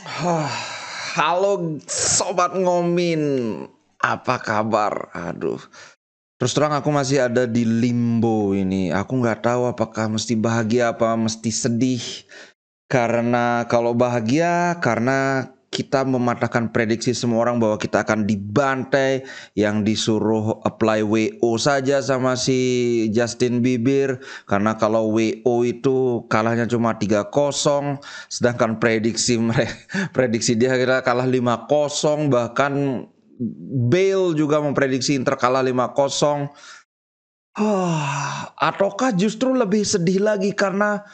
Hah, halo sobat ngomin, apa kabar? Aduh, terus terang aku masih ada di limbo ini. Aku nggak tahu apakah mesti bahagia apa mesti sedih. Karena kalau bahagia, karena kita mematahkan prediksi semua orang bahwa kita akan dibantai, yang disuruh apply WO saja sama si Justin Bieber. Karena kalau WO itu kalahnya cuma 3-0, sedangkan prediksi dia kira kalah 5-0, bahkan Bale juga memprediksi Inter kalah 5-0. Ataukah justru lebih sedih lagi karena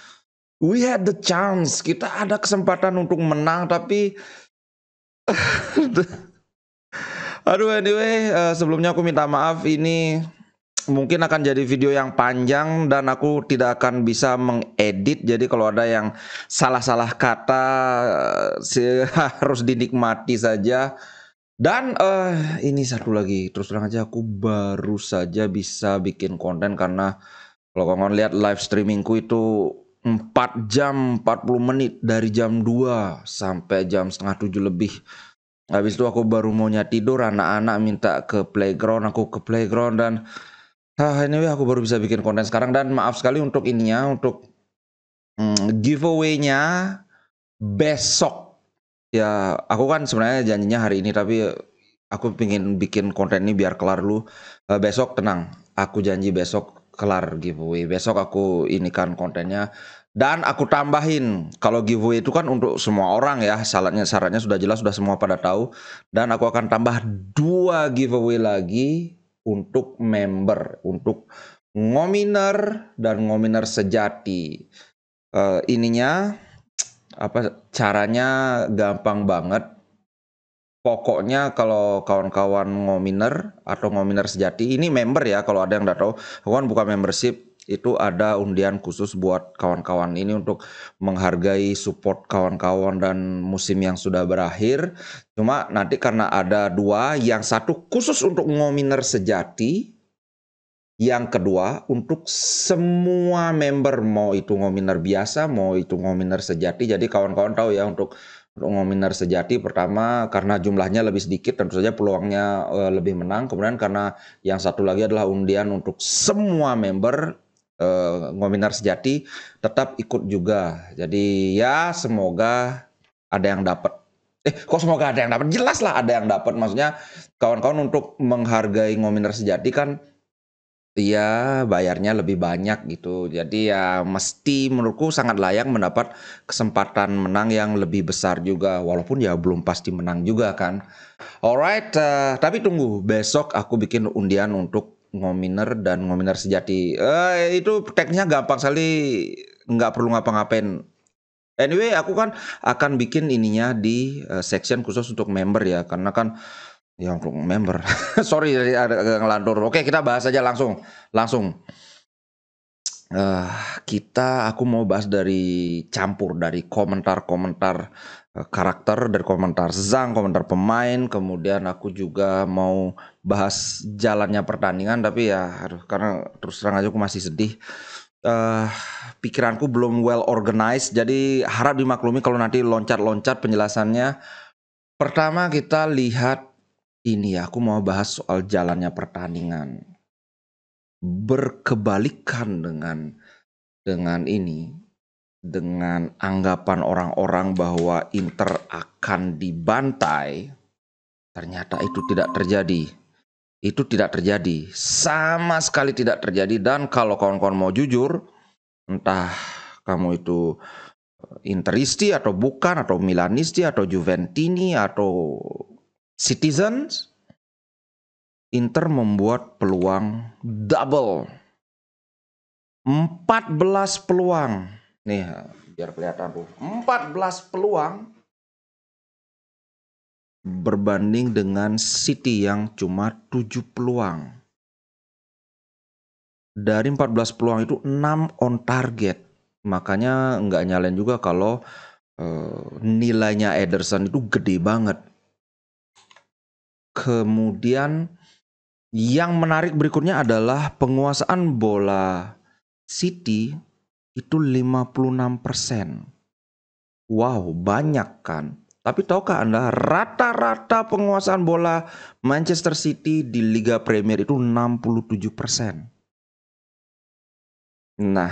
we had the chance, kita ada kesempatan untuk menang tapi aduh, anyway, sebelumnya aku minta maaf, ini mungkin akan jadi video yang panjang dan aku tidak akan bisa mengedit. Jadi kalau ada yang salah-salah kata, harus dinikmati saja. Dan ini satu lagi, terus terang aja aku baru saja bisa bikin konten karena kalau kalian lihat live streamingku itu 4 jam 40 menit dari jam 2 sampai jam setengah 7 lebih. Habis itu aku baru maunya tidur, anak-anak minta ke playground, aku ke playground dan anyway aku baru bisa bikin konten sekarang. Dan maaf sekali untuk ininya, untuk giveaway-nya besok. Ya, aku kan sebenarnya janjinya hari ini tapi aku pengen bikin konten ini biar kelar dulu. Besok tenang, aku janji besok kelar giveaway. Besok aku inikan kontennya. Dan aku tambahin, kalau giveaway itu kan untuk semua orang ya, syaratnya sudah jelas, sudah semua pada tahu. Dan aku akan tambah 2 giveaway lagi untuk member, untuk ngominer dan ngominer sejati. Ininya apa caranya gampang banget. Pokoknya kalau kawan-kawan ngominer atau ngominer sejati, ini member ya, kalau ada yang nggak tahu, aku kan buka membership, itu ada undian khusus buat kawan-kawan ini untuk menghargai support kawan-kawan dan musim yang sudah berakhir. Cuma nanti karena ada 2, yang satu khusus untuk ngominer sejati, yang kedua untuk semua member, mau itu ngominer biasa, mau itu ngominer sejati. Jadi kawan-kawan tahu ya, untuk ngominer sejati pertama karena jumlahnya lebih sedikit, tentu saja peluangnya lebih menang. Kemudian karena yang satu lagi adalah undian untuk semua member, ngominer sejati tetap ikut juga. Jadi ya semoga ada yang dapat. Kok semoga ada yang dapat? Jelas lah ada yang dapat. Maksudnya kawan-kawan untuk menghargai ngominer sejati kan, iya, bayarnya lebih banyak gitu. Jadi ya mesti menurutku sangat layak mendapat kesempatan menang yang lebih besar juga. Walaupun ya belum pasti menang juga kan. Alright, tapi tunggu. Besok aku bikin undian untuk ngominer dan ngominer sejati. Itu teknisnya gampang sekali. Nggak perlu ngapa-ngapain. Anyway, aku kan akan bikin ininya di section khusus untuk member ya. Karena kan ya untuk member. Sorry ada ngelantur. Oke, kita bahas aja langsung. Aku mau bahas dari komentar-komentar karakter, dari komentar Zhang, komentar pemain, kemudian aku juga mau bahas jalannya pertandingan. Tapi ya aduh, karena terus terang aja aku masih sedih. Pikiranku belum well organized, jadi harap dimaklumi kalau nanti loncat-loncat penjelasannya. Pertama kita lihat ini ya, aku mau bahas soal jalannya pertandingan. Berkebalikan dengan anggapan orang-orang bahwa Inter akan dibantai, ternyata itu tidak terjadi. Itu tidak terjadi, sama sekali tidak terjadi. Dan kalau kawan-kawan mau jujur, entah kamu itu Interisti atau bukan, atau Milanisti atau Juventini atau Citizens, Inter membuat peluang double. 14 peluang. Nih, biar kelihatan tuh. 14 peluang berbanding dengan City yang cuma 7 peluang. Dari 14 peluang itu 6 on target. Makanya nggak nyalain juga kalau nilainya Ederson itu gede banget. Kemudian yang menarik berikutnya adalah penguasaan bola City itu 56%. Wow, banyak kan. Tapi tahukah Anda, rata-rata penguasaan bola Manchester City di Liga Premier itu 67%. Nah,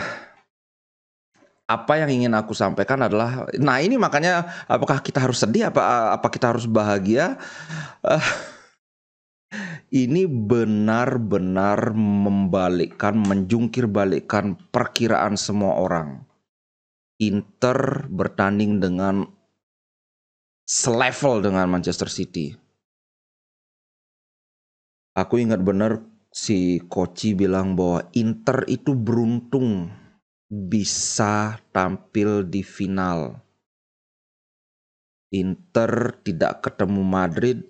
apa yang ingin aku sampaikan adalah, nah ini makanya apakah kita harus sedih, apa kita harus bahagia? Ini benar-benar menjungkir balikkan perkiraan semua orang. Inter bertanding dengan selevel dengan Manchester City. Aku ingat benar si Koci bilang bahwa Inter itu beruntung bisa tampil di final. Inter tidak ketemu Madrid,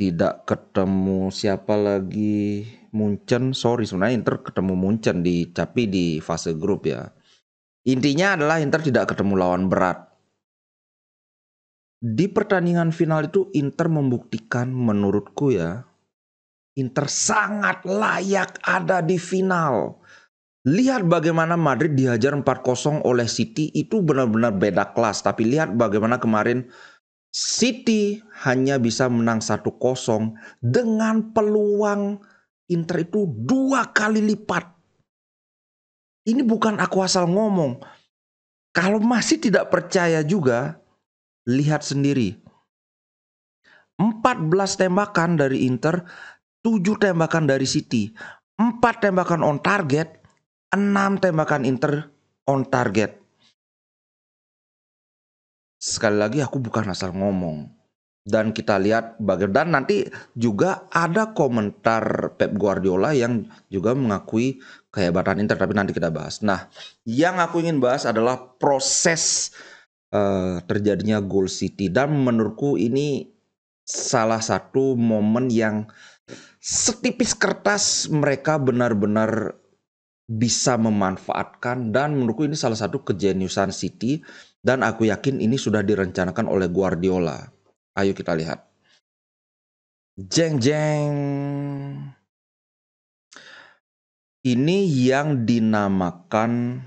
tidak ketemu siapa lagi, Munchen. Sorry, sebenarnya Inter ketemu Munchen tapi di fase grup ya. Intinya adalah Inter tidak ketemu lawan berat. Di pertandingan final itu Inter membuktikan, menurutku ya, Inter sangat layak ada di final. Lihat bagaimana Madrid dihajar 4-0 oleh City, itu benar-benar beda kelas. Tapi lihat bagaimana kemarin City hanya bisa menang 1-0 dengan peluang Inter itu 2 kali lipat. Ini bukan aku asal ngomong. Kalau masih tidak percaya juga, lihat sendiri. 14 tembakan dari Inter, 7 tembakan dari City, 4 tembakan on target, 6 tembakan Inter on target. Sekali lagi aku bukan asal ngomong. Dan kita lihat dan nanti juga ada komentar Pep Guardiola yang juga mengakui kehebatan Inter, tapi nanti kita bahas. Nah, yang aku ingin bahas adalah proses terjadinya gol City, dan menurutku ini salah satu momen yang setipis kertas mereka benar-benar bisa memanfaatkan, dan menurutku ini salah satu kejeniusan City, dan aku yakin ini sudah direncanakan oleh Guardiola. Ayo kita lihat. Jeng jeng. Ini yang dinamakan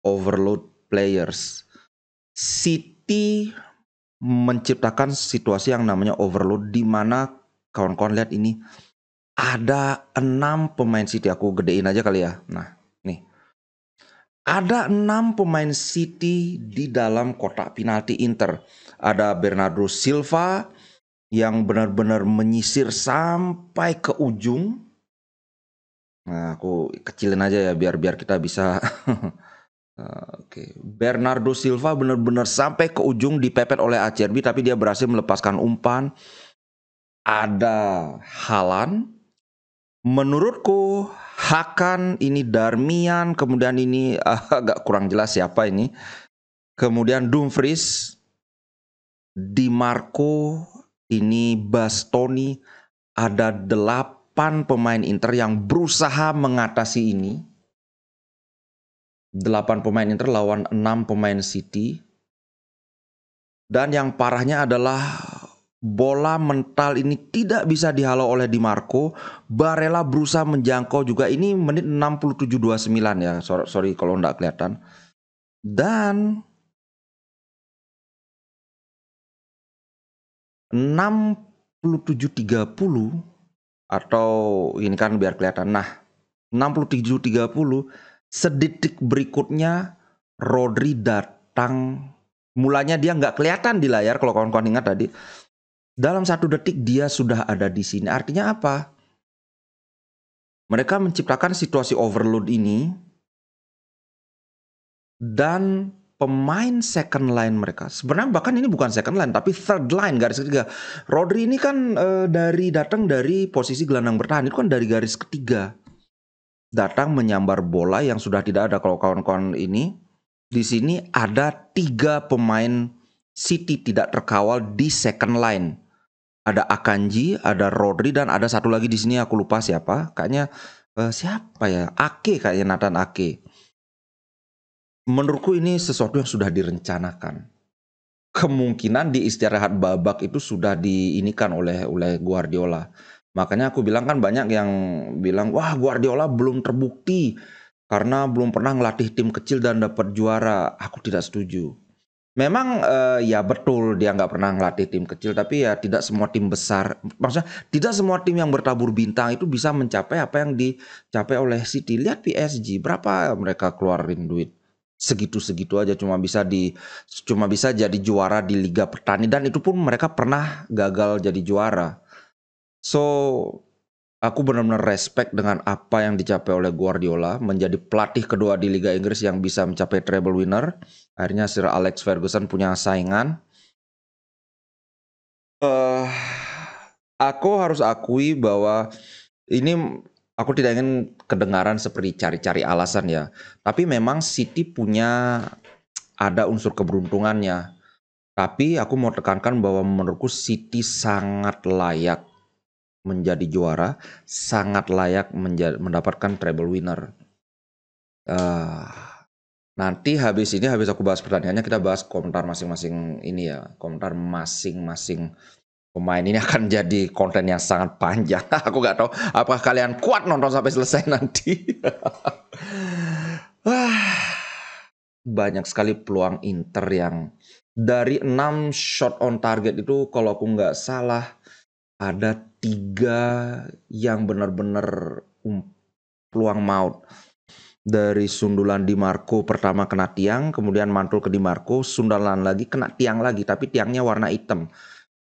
overload players. City menciptakan situasi yang namanya overload, di mana kawan-kawan lihat ini ada 6 pemain City. Aku gedein aja kali ya. Nah, nih. Ada 6 pemain City di dalam kotak penalti Inter. Ada Bernardo Silva yang benar-benar menyisir sampai ke ujung. Nah, aku kecilin aja ya biar kita bisa. Oke. Bernardo Silva benar-benar sampai ke ujung, dipepet oleh Acerbi, tapi dia berhasil melepaskan umpan. Ada Haaland. Menurutku Hakan, ini Darmian, kemudian ini agak kurang jelas siapa ini. Kemudian Dumfries, Di Marco, ini Bastoni. Ada 8 pemain Inter yang berusaha mengatasi ini. 8 pemain Inter lawan 6 pemain City. Dan yang parahnya adalah bola mental ini tidak bisa dihalau oleh Di Marco. Barella berusaha menjangkau juga. Ini menit 67-29 ya. Sorry kalau nggak kelihatan. Dan 67-30, atau ini kan biar kelihatan. Nah, 67-30, sedetik berikutnya Rodri datang. Mulanya dia nggak kelihatan di layar kalau kawan-kawan ingat tadi. Dalam 1 detik dia sudah ada di sini. Artinya apa? Mereka menciptakan situasi overload ini, dan pemain second line mereka, sebenarnya bahkan ini bukan second line tapi third line, garis ketiga. Rodri ini kan datang dari posisi gelandang bertahan, itu kan dari garis ketiga. Datang menyambar bola yang sudah tidak ada. Kalau kawan-kawan ini, di sini ada 3 pemain City tidak terkawal di second line. Ada Akanji, ada Rodri, dan ada satu lagi di sini aku lupa siapa. Kayaknya siapa ya? Ake, kayaknya Nathan Ake. Menurutku ini sesuatu yang sudah direncanakan. Kemungkinan di istirahat babak itu sudah diinikan oleh Guardiola. Makanya aku bilang kan banyak yang bilang, wah Guardiola belum terbukti karena belum pernah ngelatih tim kecil dan dapat juara. Aku tidak setuju. Memang ya betul dia nggak pernah ngelatih tim kecil, tapi ya tidak semua tim besar, maksudnya tidak semua tim yang bertabur bintang itu bisa mencapai apa yang dicapai oleh City. Lihat PSG, berapa mereka keluarin duit segitu-segitu aja cuma bisa jadi juara di Liga Petani, dan itu pun mereka pernah gagal jadi juara. So aku benar-benar respect dengan apa yang dicapai oleh Guardiola, menjadi pelatih kedua di Liga Inggris yang bisa mencapai treble winner. Akhirnya Sir Alex Ferguson punya saingan. eh aku harus akui bahwa ini aku tidak ingin kedengaran seperti cari-cari alasan ya. Tapi memang City punya ada unsur keberuntungannya. Tapi aku mau tekankan bahwa menurutku City sangat layak menjadi juara, sangat layak mendapatkan treble winner. Eh, nanti habis aku bahas pertandingannya, kita bahas komentar masing-masing ini ya, komentar masing-masing pemain ini akan jadi konten yang sangat panjang. Aku nggak tahu apakah kalian kuat nonton sampai selesai nanti. Banyak sekali peluang Inter yang dari 6 shot on target itu, kalau aku nggak salah ada 3 yang benar-benar peluang maut. Dari sundulan Di Marco pertama kena tiang, kemudian mantul ke Di Marco, sundulan lagi kena tiang lagi, tapi tiangnya warna hitam.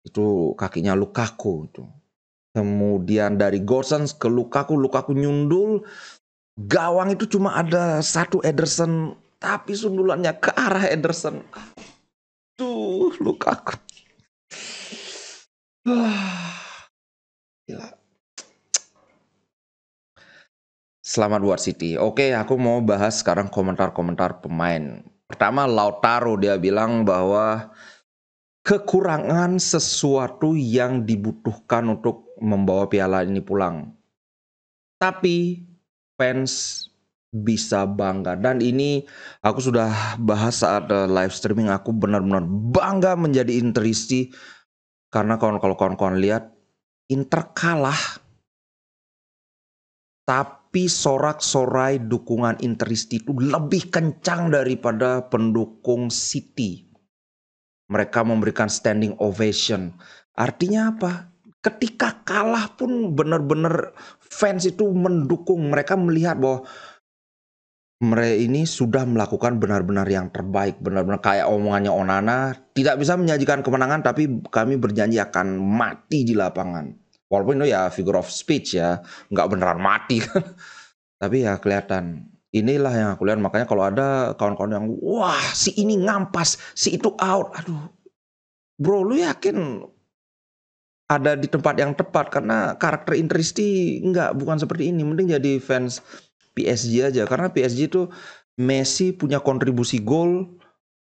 Itu kakinya Lukaku itu. Kemudian dari Gosens ke Lukaku nyundul, gawang itu cuma ada satu Ederson, tapi sundulannya ke arah Ederson. Tuh Lukaku. Gila. Selamat buat City. Oke, aku mau bahas sekarang komentar-komentar pemain. Pertama, Lautaro, dia bilang bahwa kekurangan sesuatu yang dibutuhkan untuk membawa piala ini pulang. Tapi fans bisa bangga, dan ini aku sudah bahas saat live streaming. Aku benar-benar bangga menjadi Interisti karena kalau kawan-kawan lihat Inter kalah, tapi sorak-sorai dukungan Interisti itu lebih kencang daripada pendukung City. Mereka memberikan standing ovation. Artinya apa? Ketika kalah pun benar-benar fans itu mendukung. Mereka melihat bahwa mereka ini sudah melakukan benar-benar yang terbaik. Benar-benar kayak omongannya Onana, tidak bisa menyajikan kemenangan, tapi kami berjanji akan mati di lapangan. Walaupun itu ya figure of speech ya, nggak beneran mati kan. Tapi ya kelihatan. Inilah yang aku lihat. Makanya kalau ada kawan-kawan yang, wah si ini ngampas, si itu out. Aduh, bro, lu yakin ada di tempat yang tepat? Karena karakter Interisti bukan seperti ini. Mending jadi fans PSG aja. Karena PSG itu Messi punya kontribusi gol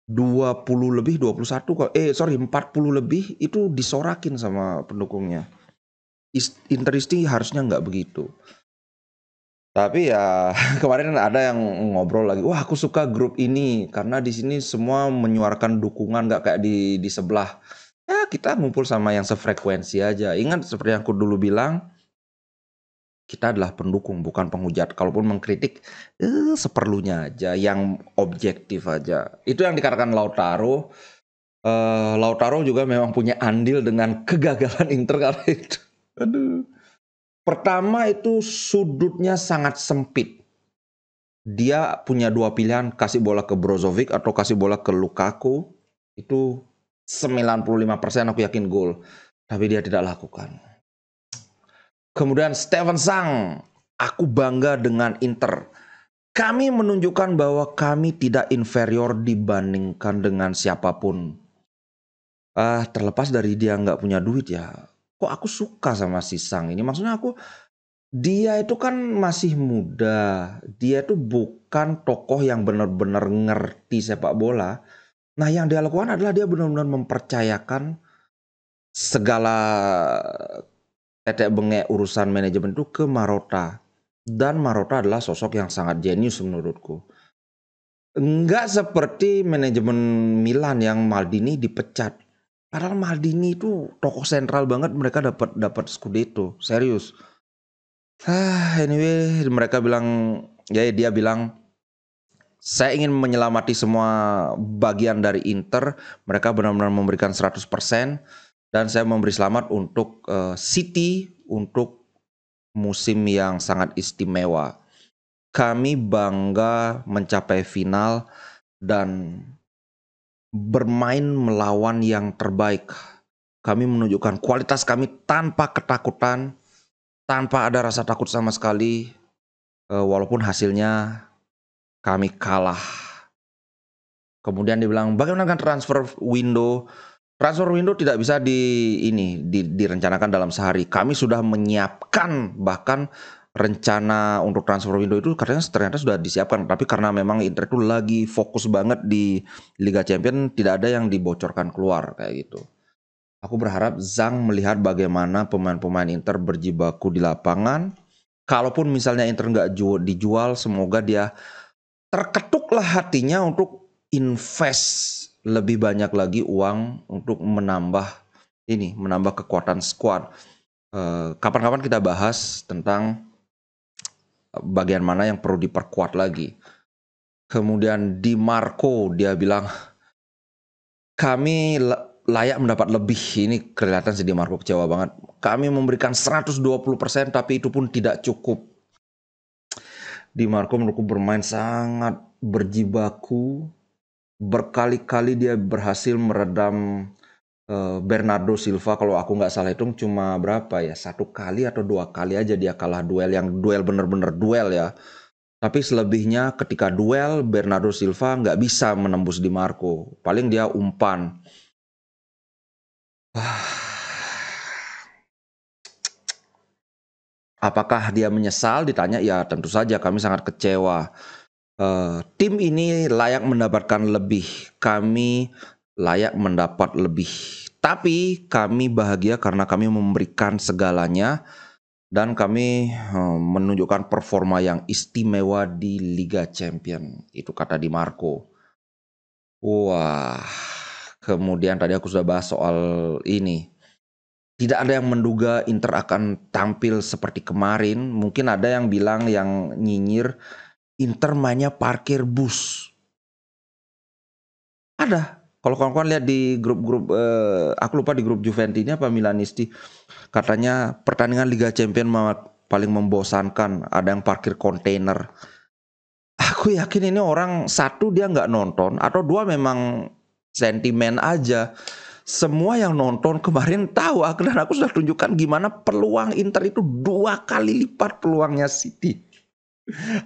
20 lebih, 21 kok. 40 lebih itu disorakin sama pendukungnya. Interisti harusnya nggak begitu. Tapi ya kemarin ada yang ngobrol lagi, wah aku suka grup ini karena di sini semua menyuarakan dukungan, nggak kayak di sebelah. Ya kita ngumpul sama yang sefrekuensi aja. Ingat seperti yang aku dulu bilang, kita adalah pendukung bukan penghujat. Kalaupun mengkritik seperlunya aja, yang objektif aja. Itu yang dikatakan Lautaro. Lautaro juga memang punya andil dengan kegagalan Inter kali itu. Aduh. Pertama itu sudutnya sangat sempit. Dia punya 2 pilihan, kasih bola ke Brozovic atau kasih bola ke Lukaku. Itu 95% aku yakin gol. Tapi dia tidak lakukan. Kemudian Steven Sang, aku bangga dengan Inter. Kami menunjukkan bahwa kami tidak inferior dibandingkan dengan siapapun. Terlepas dari dia nggak punya duit ya, kok aku suka sama si Sang ini. Maksudnya dia itu kan masih muda. Dia itu bukan tokoh yang benar-benar ngerti sepak bola. Nah, yang dia lakukan adalah dia benar-benar mempercayakan segala tetek bengek urusan manajemen itu ke Marotta. Dan Marotta adalah sosok yang sangat jenius menurutku. Enggak seperti manajemen Milan yang Maldini dipecat. Padahal Maldini itu tokoh sentral banget, mereka dapat Scudetto, serius. Anyway, mereka bilang, ya dia bilang Saya ingin menyelamati semua bagian dari Inter. Mereka benar-benar memberikan 100%, dan saya memberi selamat untuk City untuk musim yang sangat istimewa. Kami bangga mencapai final dan bermain melawan yang terbaik. Kami menunjukkan kualitas kami tanpa ketakutan, tanpa ada rasa takut sama sekali, walaupun hasilnya kami kalah. Kemudian dibilang bagaimana dengan transfer window? Transfer window tidak bisa direncanakan dalam sehari. Kami sudah menyiapkan, bahkan rencana untuk transfer window itu katanya ternyata sudah disiapkan, tapi karena memang Inter itu lagi fokus banget di Liga Champions, tidak ada yang dibocorkan keluar kayak gitu. Aku berharap Zhang melihat bagaimana pemain-pemain Inter berjibaku di lapangan. Kalaupun misalnya Inter nggak dijual, semoga dia terketuklah hatinya untuk invest lebih banyak lagi uang untuk menambah kekuatan squad. Kapan-kapan kita bahas tentang bagian mana yang perlu diperkuat lagi. Kemudian Di Marco, dia bilang kami layak mendapat lebih. Ini kelihatan si Di Marco kecewa banget. Kami memberikan 120%, tapi itu pun tidak cukup. Di Marco menurutku bermain sangat berjibaku. Berkali-kali dia berhasil meredam Bernardo Silva. Kalau aku nggak salah hitung cuma berapa ya, 1 kali atau 2 kali aja dia kalah duel, yang duel bener-bener duel ya. Tapi selebihnya ketika duel Bernardo Silva nggak bisa menembus Di Marco, paling dia umpan. Apakah dia menyesal? Ditanya, ya tentu saja kami sangat kecewa. Tim ini layak mendapatkan lebih, kami layak mendapat lebih. Tapi kami bahagia karena kami memberikan segalanya dan kami menunjukkan performa yang istimewa di Liga Champions. Itu kata Di Marco. Wah, kemudian tadi aku sudah bahas soal ini. Tidak ada yang menduga Inter akan tampil seperti kemarin. Mungkin ada yang bilang, yang nyinyir, Inter mainnya parkir bus. Ada. Kalau kawan-kawan lihat di grup-grup, aku lupa di grup Juventini apa Milanisti, katanya pertandingan Liga Champions paling membosankan, ada yang parkir kontainer. Aku yakin ini orang, satu dia nggak nonton, atau dua memang sentimen aja. Semua yang nonton kemarin tahu, dan aku sudah tunjukkan gimana peluang Inter itu 2 kali lipat peluangnya City.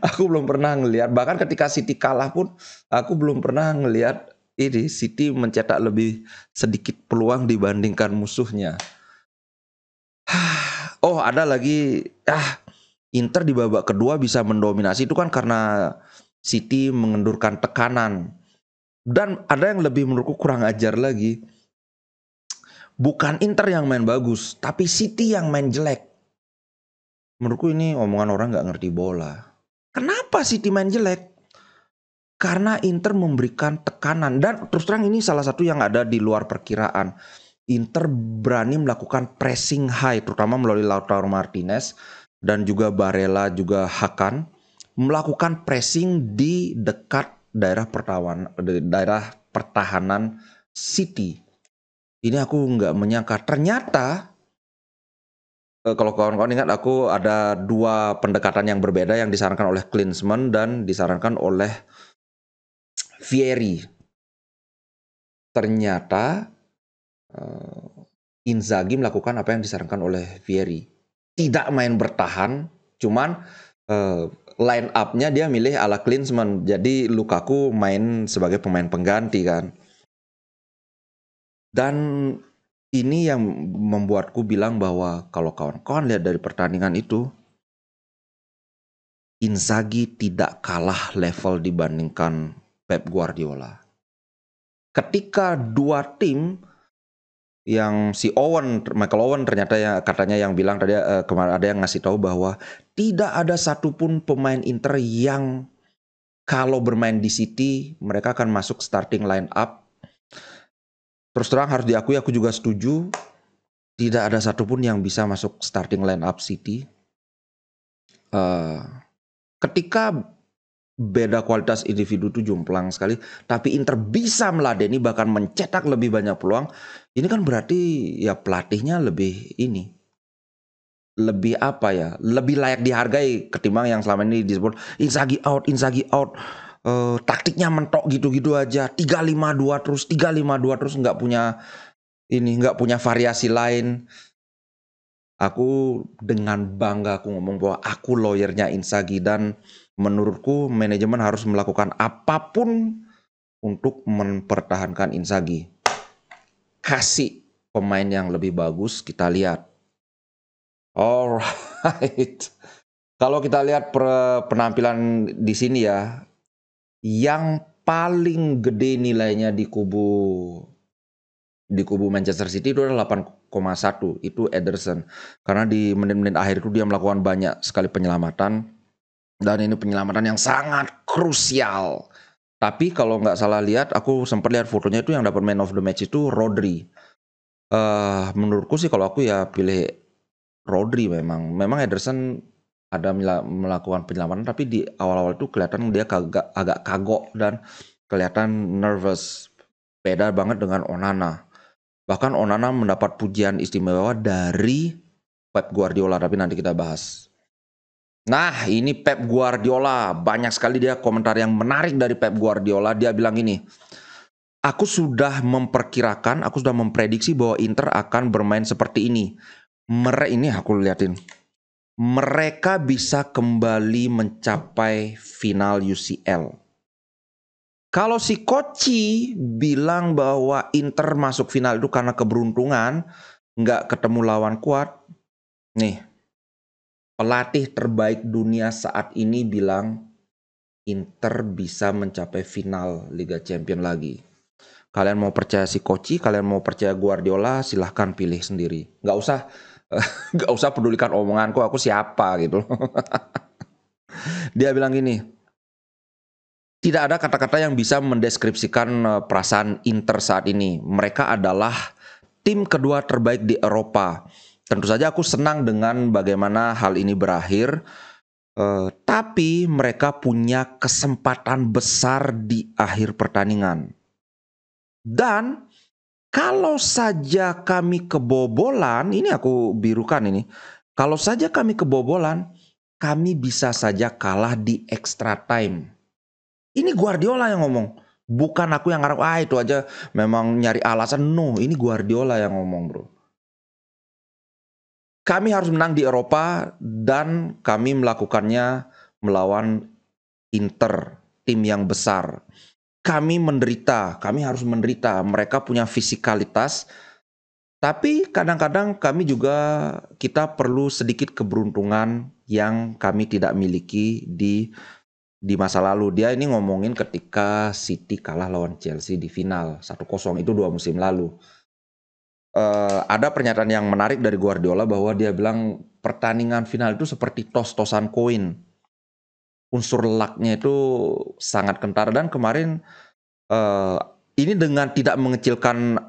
Aku belum pernah ngelihat, bahkan ketika City kalah pun aku belum pernah ngelihat ini City mencetak lebih sedikit peluang dibandingkan musuhnya. Oh, ada lagi, Inter di babak kedua bisa mendominasi itu kan karena City mengendurkan tekanan. Dan ada yang lebih menurutku kurang ajar lagi. Bukan Inter yang main bagus, tapi City yang main jelek. Menurutku ini omongan orang nggak ngerti bola. Kenapa City main jelek? Karena Inter memberikan tekanan, dan terus terang ini salah satu yang ada di luar perkiraan. Inter berani melakukan pressing high, terutama melalui Lautaro Martinez dan juga Barella, juga Hakan, melakukan pressing di dekat daerah pertahanan City. Ini aku nggak menyangka. Ternyata kalau kawan-kawan ingat, aku ada 2 pendekatan yang berbeda yang disarankan oleh Klinsmann dan disarankan oleh Vieri. Ternyata Inzaghi melakukan apa yang disarankan oleh Vieri. Tidak main bertahan, cuman line up-nya dia milih ala Klinsmann. Jadi Lukaku main sebagai pemain pengganti kan. Dan ini yang membuatku bilang bahwa kalau kawan-kawan lihat dari pertandingan itu, Inzaghi tidak kalah level dibandingkan Pep Guardiola. Ketika 2 tim yang si Michael Owen ternyata ya katanya yang bilang tadi, kemarin ada yang ngasih tahu bahwa tidak ada satupun pemain Inter yang kalau bermain di City mereka akan masuk starting line up. Terus terang harus diakui, aku juga setuju, tidak ada satupun yang bisa masuk starting line up City. Ketika beda kualitas individu tuh jomplang sekali, tapi Inter bisa meladeni bahkan mencetak lebih banyak peluang. Ini kan berarti ya pelatihnya lebih apa ya, lebih layak dihargai ketimbang yang selama ini disebut Inzaghi out, Inzaghi out. Taktiknya mentok gitu-gitu aja, 3-5-2 terus, 3-5-2 terus, nggak punya variasi lain. Aku dengan bangga aku ngomong bahwa aku lawyernya Inzaghi, dan menurutku manajemen harus melakukan apapun untuk mempertahankan Inzaghi. Kasih pemain yang lebih bagus, kita lihat. Alright. Kalau kita lihat penampilan di sini ya, yang paling gede nilainya di kubu Manchester City itu adalah 8,1, itu Ederson. Karena di menit-menit akhir itu dia melakukan banyak sekali penyelamatan, dan ini penyelamatan yang sangat krusial. Tapi kalau nggak salah lihat, aku sempat lihat fotonya itu yang dapat man of the match itu Rodri. Menurutku sih kalau aku ya pilih Rodri. Memang Ederson ada melakukan penyelamatan, tapi di awal-awal itu kelihatan dia agak kagok dan kelihatan nervous. Beda banget dengan Onana. Bahkan Onana mendapat pujian istimewa dari Pep Guardiola, tapi nanti kita bahas. Nah, ini Pep Guardiola. Banyak sekali dia komentar yang menarik dari Pep Guardiola. Dia bilang gini, aku sudah memprediksi bahwa Inter akan bermain seperti ini. Ini aku liatin. Mereka bisa kembali mencapai final UCL. Kalau si Koci bilang bahwa Inter masuk final itu karena keberuntungan, nggak ketemu lawan kuat. Nih, pelatih terbaik dunia saat ini bilang Inter bisa mencapai final Liga Champions lagi. Kalian mau percaya si Koci, kalian mau percaya Guardiola, silahkan pilih sendiri. Nggak usah pedulikan omonganku, aku siapa gitu. Dia bilang gini, tidak ada kata-kata yang bisa mendeskripsikan perasaan Inter saat ini. Mereka adalah tim kedua terbaik di Eropa. Tentu saja aku senang dengan bagaimana hal ini berakhir. Tapi mereka punya kesempatan besar di akhir pertandingan. Dan kalau saja kami kebobolan, ini aku birukan ini. Kalau saja kami kebobolan, kami bisa saja kalah di extra time. Ini Guardiola yang ngomong, bukan aku yang ngarep, itu aja memang nyari alasan. No, ini Guardiola yang ngomong, bro. Kami harus menang di Eropa, dan kami melakukannya melawan Inter, tim yang besar. Kami harus menderita. Mereka punya fisikalitas, tapi kadang-kadang kita perlu sedikit keberuntungan yang kami tidak miliki di masa lalu. Dia ini ngomongin ketika City kalah lawan Chelsea di final 1-0, itu 2 musim lalu. Ada pernyataan yang menarik dari Guardiola bahwa dia bilang pertandingan final itu seperti tos-tosan koin. Unsur lucknya itu sangat kentara, dan kemarin ini dengan tidak mengecilkan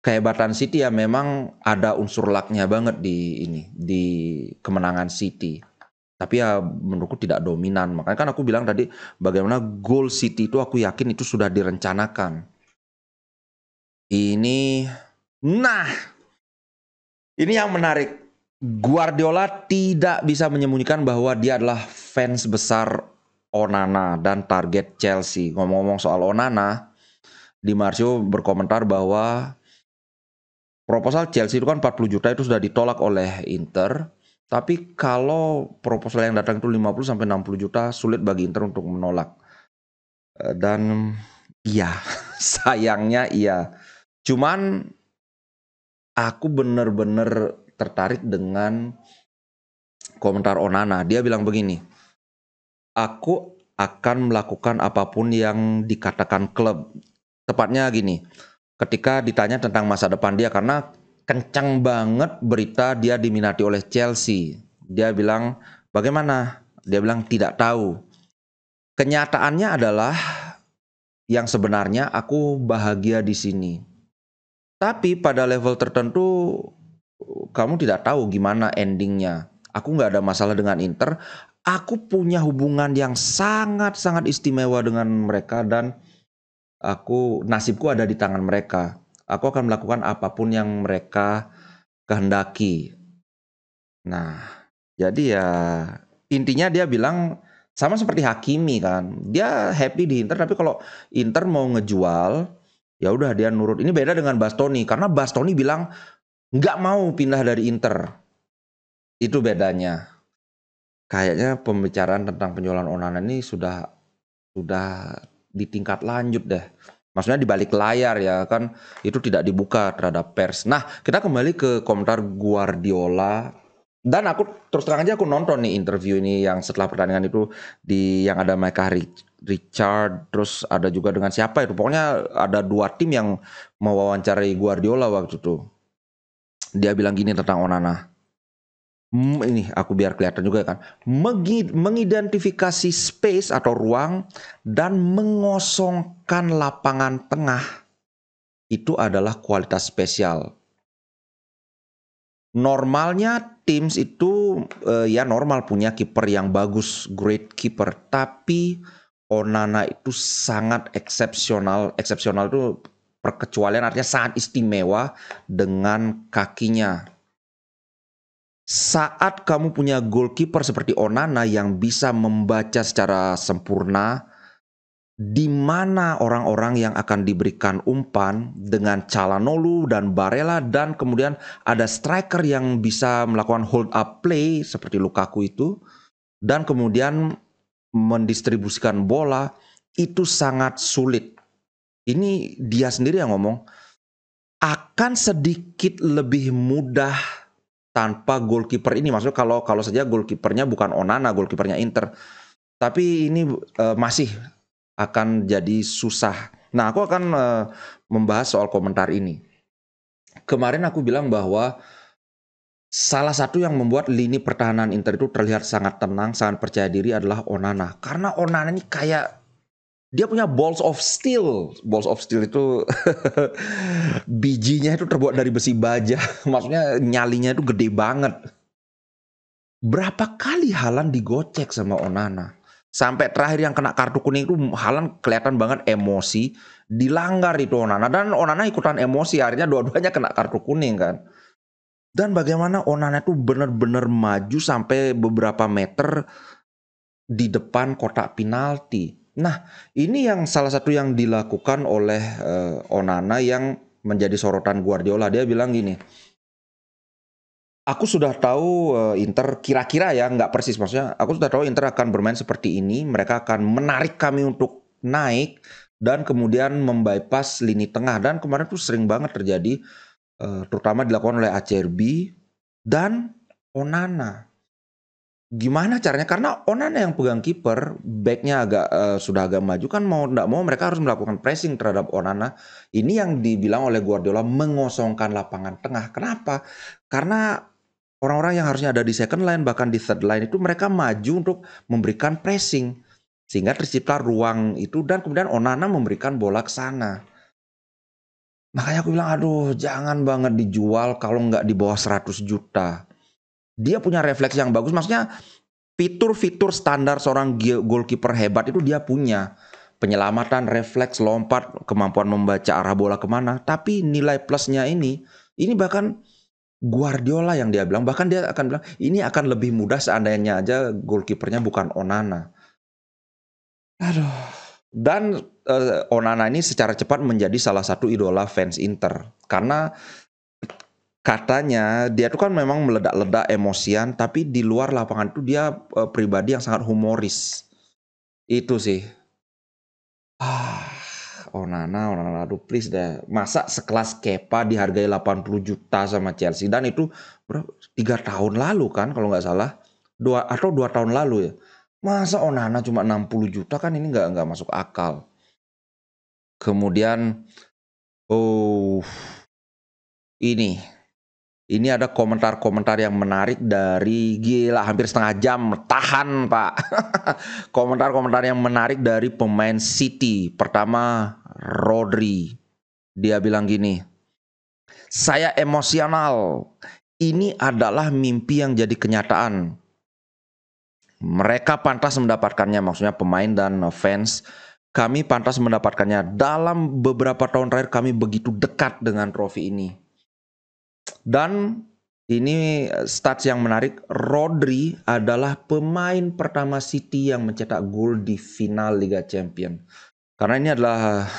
kehebatan City ya, memang ada unsur lucknya banget di kemenangan City. Tapi ya menurutku tidak dominan. Makanya kan aku bilang tadi bagaimana gol City itu aku yakin itu sudah direncanakan. Ini yang menarik. Guardiola tidak bisa menyembunyikan bahwa dia adalah fans besar Onana dan target Chelsea. Ngomong-ngomong soal Onana, Di Marzio berkomentar bahwa proposal Chelsea itu kan 40 juta itu sudah ditolak oleh Inter. Tapi kalau proposal yang datang itu 50-60 juta, sulit bagi Inter untuk menolak. Dan iya, sayangnya iya. Cuman aku bener-bener tertarik dengan komentar Onana. Dia bilang begini, aku akan melakukan apapun yang dikatakan klub. Tepatnya gini, ketika ditanya tentang masa depan dia, karena kencang banget berita dia diminati oleh Chelsea. Dia bilang, bagaimana? Dia bilang tidak tahu. Kenyataannya adalah yang sebenarnya aku bahagia di sini. Tapi pada level tertentu kamu tidak tahu gimana endingnya. Aku nggak ada masalah dengan Inter. Aku punya hubungan yang sangat-sangat istimewa dengan mereka dan nasibku ada di tangan mereka. Aku akan melakukan apapun yang mereka kehendaki. Nah, jadi ya intinya dia bilang sama seperti Hakimi kan. Dia happy di Inter tapi kalau Inter mau ngejual ya udah dia nurut. Ini beda dengan Bastoni karena Bastoni bilang nggak mau pindah dari Inter. Itu bedanya. Kayaknya pembicaraan tentang penjualan Onana ini sudah di tingkat lanjut deh. Maksudnya di balik layar ya kan itu tidak dibuka terhadap pers. Nah, kita kembali ke komentar Guardiola dan aku terus terang aja aku nonton nih interview ini yang setelah pertandingan itu yang ada Micah Richard, terus ada juga dengan siapa itu. Pokoknya ada 2 tim yang mewawancarai Guardiola waktu itu. Dia bilang gini tentang Onana. Ini aku biar kelihatan juga kan, mengidentifikasi space atau ruang dan mengosongkan lapangan tengah itu adalah kualitas spesial. Normalnya teams itu ya normal punya kiper yang bagus, great keeper, tapi Onana itu sangat eksepsional. Eksepsional itu perkecualian, artinya sangat istimewa dengan kakinya. Saat kamu punya goalkeeper seperti Onana yang bisa membaca secara sempurna di mana orang-orang yang akan diberikan umpan dengan Calhanoglu dan Barella, dan kemudian ada striker yang bisa melakukan hold up play seperti Lukaku itu dan kemudian mendistribusikan bola, itu sangat sulit. Ini dia sendiri yang ngomong, akan sedikit lebih mudah tanpa goalkeeper ini. Maksudnya kalau saja goalkeepernya bukan Onana, goalkeepernya Inter, tapi ini masih akan jadi susah. Nah, aku akan membahas soal komentar ini. Kemarin aku bilang bahwa salah satu yang membuat lini pertahanan Inter itu terlihat sangat tenang, sangat percaya diri adalah Onana. Karena Onana ini kayak dia punya balls of steel. Balls of steel itu bijinya itu terbuat dari besi baja. Maksudnya nyalinya itu gede banget. Berapa kali Haaland digocek sama Onana? Sampai terakhir yang kena kartu kuning itu Haaland kelihatan banget emosi. Dilanggar itu Onana. Dan Onana ikutan emosi. Akhirnya dua-duanya kena kartu kuning kan. Dan bagaimana Onana itu benar-benar maju sampai beberapa meter di depan kotak penalti. Nah, ini yang salah satu yang dilakukan oleh Onana yang menjadi sorotan Guardiola. Dia bilang gini, aku sudah tahu Inter kira-kira ya, nggak persis maksudnya, aku sudah tahu Inter akan bermain seperti ini, mereka akan menarik kami untuk naik dan kemudian membypass lini tengah. Dan kemarin tuh sering banget terjadi, terutama dilakukan oleh Acerbi dan Onana. Gimana caranya? Karena Onana yang pegang kiper, backnya sudah agak maju kan, mau nggak mau mereka harus melakukan pressing terhadap Onana. Ini yang dibilang oleh Guardiola mengosongkan lapangan tengah. Kenapa? Karena orang-orang yang harusnya ada di second line bahkan di third line itu mereka maju untuk memberikan pressing. Sehingga tercipta ruang itu dan kemudian Onana memberikan bola ke sana. Makanya aku bilang, aduh jangan banget dijual kalau nggak di bawah 100 juta. Dia punya refleks yang bagus, maksudnya fitur-fitur standar seorang goalkeeper hebat itu dia punya. Penyelamatan, refleks, lompat, kemampuan membaca arah bola kemana. Tapi nilai plusnya ini bahkan Guardiola yang dia bilang, bahkan dia akan bilang ini akan lebih mudah seandainya aja goalkeepernya bukan Onana. Aduh. Dan Onana ini secara cepat menjadi salah satu idola fans Inter. Karena katanya dia tuh kan memang meledak-ledak emosian, tapi di luar lapangan itu dia pribadi yang sangat humoris. Itu sih. Onana, aduh please deh. Masa sekelas Kepa dihargai 80 juta sama Chelsea, dan itu 3 tahun lalu kan kalau nggak salah. 2 tahun lalu ya. Masa Onana cuma 60 juta, kan ini nggak masuk akal. Kemudian ini ada komentar-komentar yang menarik dari, gila hampir setengah jam, tahan Pak. Komentar-komentar yang menarik dari pemain City. Pertama, Rodri. Dia bilang gini, saya emosional. Ini adalah mimpi yang jadi kenyataan. Mereka pantas mendapatkannya, maksudnya pemain dan fans. Kami pantas mendapatkannya. Dalam beberapa tahun terakhir kami begitu dekat dengan trofi ini. Dan ini stats yang menarik, Rodri adalah pemain pertama City yang mencetak gol di final Liga Champions. Karena ini adalah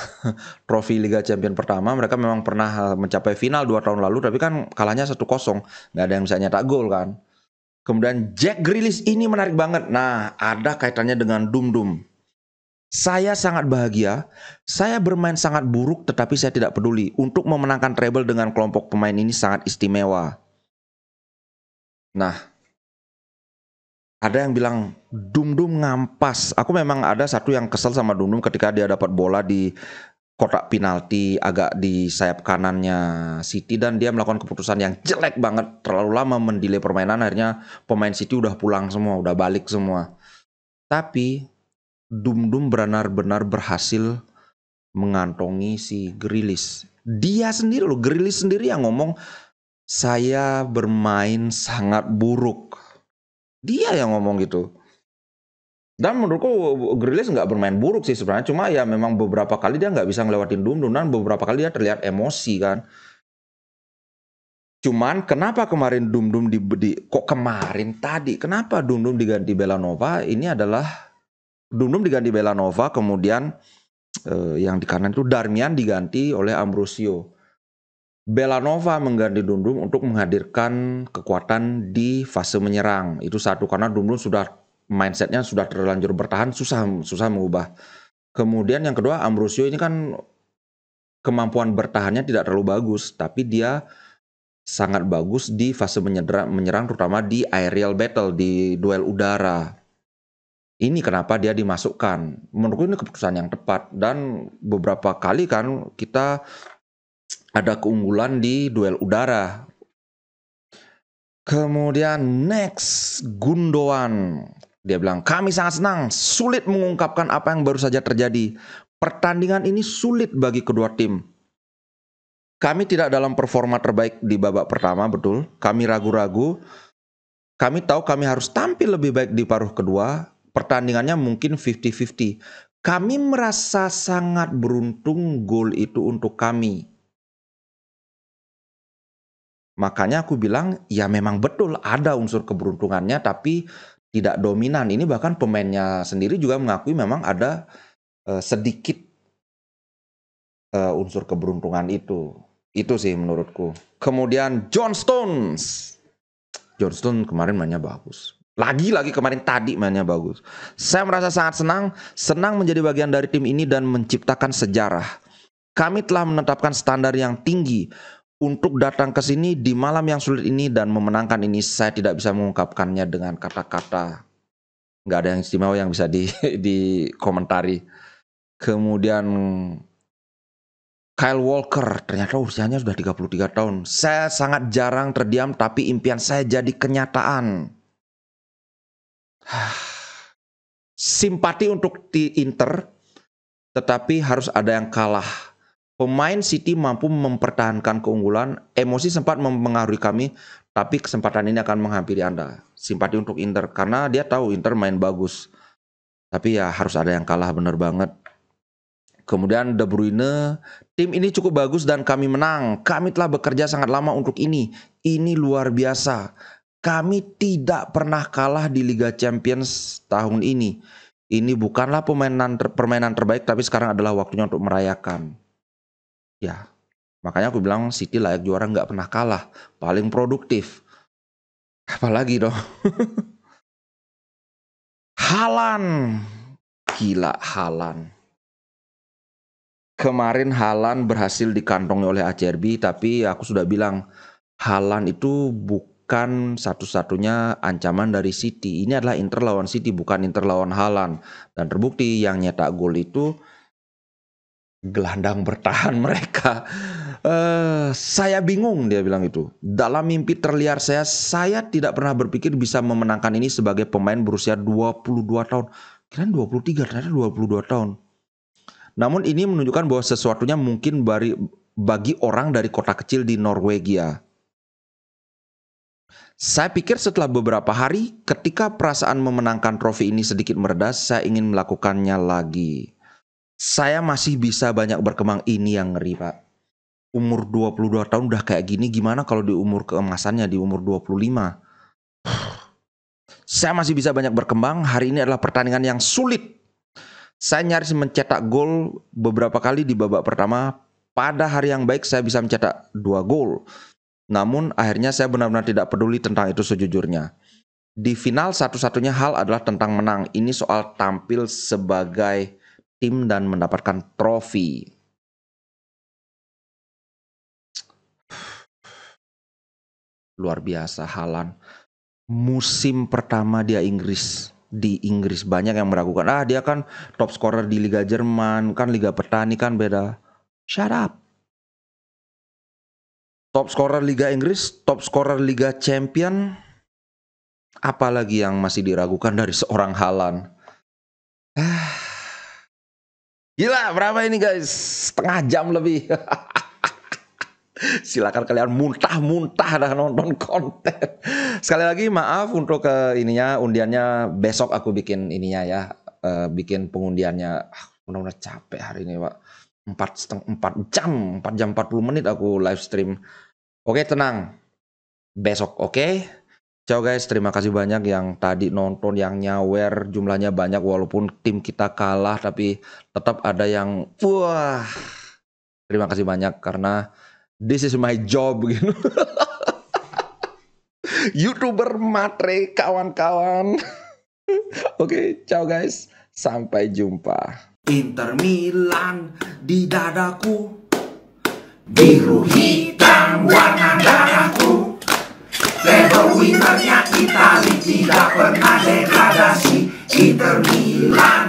trofi Liga Champions pertama, mereka memang pernah mencapai final 2 tahun lalu, tapi kan kalahnya 1-0, nggak ada yang bisa nyetak gol kan. Kemudian Jack Grealish ini menarik banget. Nah, ada kaitannya dengan Dum Dum. Saya sangat bahagia, saya bermain sangat buruk tetapi saya tidak peduli. Untuk memenangkan treble dengan kelompok pemain ini sangat istimewa. Nah, ada yang bilang Dum Dum ngampas. Aku memang ada satu yang kesel sama Dum Dum ketika dia dapat bola di kotak penalti agak di sayap kanannya City dan dia melakukan keputusan yang jelek banget, terlalu lama mendelay permainan, akhirnya pemain City udah pulang semua, udah balik semua. Tapi Dum Dum benar-benar berhasil mengantongi si Grealish. Dia sendiri loh, Grealish sendiri yang ngomong saya bermain sangat buruk. Dia yang ngomong gitu. Dan menurutku Grealish nggak bermain buruk sih sebenarnya, cuma ya memang beberapa kali dia nggak bisa ngelewatin Dum Dum dan beberapa kali dia terlihat emosi kan. Cuman kenapa kemarin Dum Dum kok kemarin tadi kenapa Dum Dum diganti Belanova? Ini adalah Dum Dum diganti Belanova, kemudian yang di kanan itu Darmian diganti oleh Ambrosio. Belanova mengganti Dum Dum untuk menghadirkan kekuatan di fase menyerang. Itu satu, karena Dum Dum sudah mindsetnya sudah terlanjur bertahan, susah mengubah. Kemudian yang kedua, Ambrosio ini kan kemampuan bertahannya tidak terlalu bagus, tapi dia sangat bagus di fase menyerang terutama di aerial battle, di duel udara. Ini kenapa dia dimasukkan. Menurutku ini keputusan yang tepat, dan beberapa kali kan kita ada keunggulan di duel udara. Kemudian next, Gundogan. Dia bilang, kami sangat senang, sulit mengungkapkan apa yang baru saja terjadi. Pertandingan ini sulit bagi kedua tim. Kami tidak dalam performa terbaik di babak pertama, betul. Kami ragu-ragu. Kami tahu kami harus tampil lebih baik di paruh kedua. Pertandingannya mungkin 50-50. Kami merasa sangat beruntung gol itu untuk kami. Makanya aku bilang, ya memang betul ada unsur keberuntungannya, tapi tidak dominan. Ini bahkan pemainnya sendiri juga mengakui memang ada sedikit unsur keberuntungan itu. Itu sih menurutku. Kemudian John Stones. John Stones kemarin mainnya bagus. Lagi-lagi kemarin tadi mainnya bagus. Saya merasa sangat senang menjadi bagian dari tim ini dan menciptakan sejarah. Kami telah menetapkan standar yang tinggi untuk datang ke sini di malam yang sulit ini dan memenangkan ini. Saya tidak bisa mengungkapkannya dengan kata-kata. Nggak ada yang istimewa yang bisa dikomentari. Kemudian Kyle Walker, ternyata usianya sudah 33 tahun. Saya sangat jarang terdiam, tapi impian saya jadi kenyataan. Simpati untuk di Inter, tetapi harus ada yang kalah. Pemain City mampu mempertahankan keunggulan, emosi sempat mempengaruhi kami, tapi kesempatan ini akan menghampiri Anda. Simpati untuk Inter, karena dia tahu Inter main bagus. Tapi ya harus ada yang kalah, bener banget. Kemudian De Bruyne, tim ini cukup bagus dan kami menang. Kami telah bekerja sangat lama untuk ini. Ini luar biasa. Kami tidak pernah kalah di Liga Champions tahun ini. Ini bukanlah permainan terbaik, tapi sekarang adalah waktunya untuk merayakan. Ya, makanya aku bilang City layak juara, nggak pernah kalah. Paling produktif. Apalagi dong. Haaland. Gila Haaland. Kemarin Haaland berhasil dikantongi oleh ACRB, tapi aku sudah bilang Haaland itu bukan satu-satunya ancaman dari City. Ini adalah Inter lawan City, bukan Inter lawan Haaland. Dan terbukti yang nyetak gol itu gelandang bertahan mereka. Saya bingung, dia bilang itu. Dalam mimpi terliar saya tidak pernah berpikir bisa memenangkan ini sebagai pemain berusia 22 tahun. Kirain 23, ternyata 22 tahun. Namun ini menunjukkan bahwa sesuatunya mungkin bagi orang dari kota kecil di Norwegia. Saya pikir setelah beberapa hari, ketika perasaan memenangkan trofi ini sedikit mereda, saya ingin melakukannya lagi. Saya masih bisa banyak berkembang, ini yang ngeri, Pak. Umur 22 tahun udah kayak gini, gimana kalau di umur keemasannya di umur 25? Saya masih bisa banyak berkembang, hari ini adalah pertandingan yang sulit. Saya nyaris mencetak gol beberapa kali di babak pertama. Pada hari yang baik saya bisa mencetak 2 gol. Namun akhirnya saya benar-benar tidak peduli tentang itu sejujurnya. Di final satu-satunya hal adalah tentang menang. Ini soal tampil sebagai tim dan mendapatkan trofi. Luar biasa Haaland. Musim pertama dia di Inggris banyak yang meragukan. Dia kan top scorer di Liga Jerman, kan Liga Petani kan beda. Shut up. Top scorer Liga Inggris, top scorer Liga Champion. Apalagi yang masih diragukan dari seorang Haaland. Gila, berapa ini guys? Setengah jam lebih. Silakan kalian muntah-muntah dah nonton konten. Sekali lagi maaf untuk undiannya besok aku bikin ininya ya, bikin pengundiannya. Benar-benar capek hari ini, Pak. 4 jam 40 menit aku live stream. Oke, tenang. Besok, oke? Ciao guys, terima kasih banyak yang tadi nonton, yang nyawer, jumlahnya banyak walaupun tim kita kalah tapi tetap ada yang wah. Terima kasih banyak karena this is my job gitu. YouTuber matre kawan-kawan. Oke, ciao guys. Sampai jumpa. Inter Milan di dadaku, biru hitam warna darahku. Level winnernya Itali, tidak pernah degradasi. Inter Milan